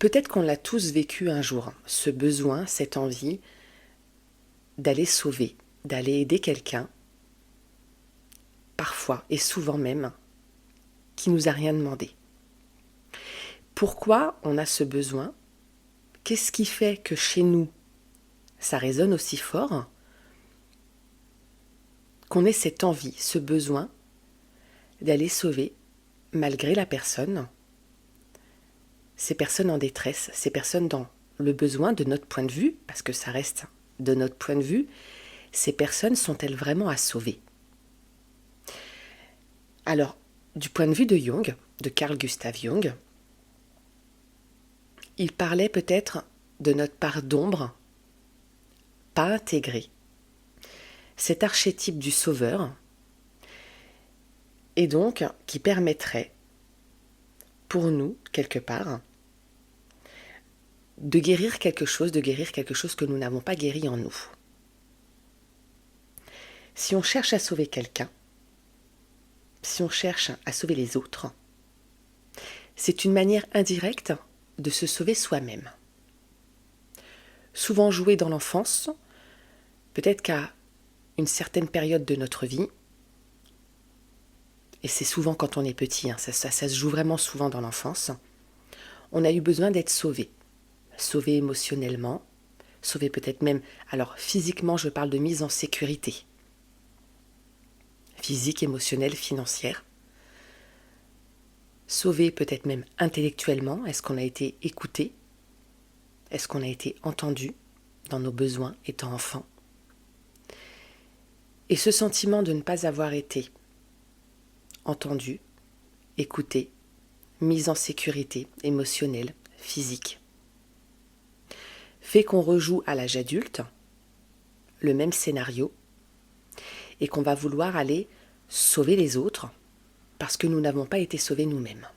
Peut-être qu'on l'a tous vécu un jour, ce besoin, cette envie d'aller sauver, d'aller aider quelqu'un, parfois et souvent même, qui nous a rien demandé. Pourquoi on a ce besoin? Qu'est-ce qui fait que chez nous, ça résonne aussi fort? Qu'on ait cette envie, ce besoin d'aller sauver, malgré la personne, ces personnes en détresse, ces personnes dans le besoin de notre point de vue, parce que ça reste de notre point de vue, ces personnes sont-elles vraiment à sauver? Alors, du point de vue de Jung, de Carl Gustav Jung, il parlait peut-être de notre part d'ombre, pas intégrée. Cet archétype du sauveur, et donc qui permettrait, pour nous, quelque part, de guérir quelque chose que nous n'avons pas guéri en nous. Si on cherche à sauver quelqu'un, si on cherche à sauver les autres, c'est une manière indirecte de se sauver soi-même. Souvent joué dans l'enfance, peut-être qu'à une certaine période de notre vie, et c'est souvent quand on est petit, ça se joue vraiment souvent dans l'enfance, on a eu besoin d'être sauvé. Sauvé émotionnellement, sauvé peut-être même, alors physiquement je parle de mise en sécurité. Physique, émotionnelle, financière. Sauvé peut-être même intellectuellement, est-ce qu'on a été écouté? Est-ce qu'on a été entendu dans nos besoins étant enfant? Et ce sentiment de ne pas avoir été entendu, écouté, mise en sécurité émotionnelle, physique, fait qu'on rejoue à l'âge adulte le même scénario et qu'on va vouloir aller sauver les autres parce que nous n'avons pas été sauvés nous-mêmes.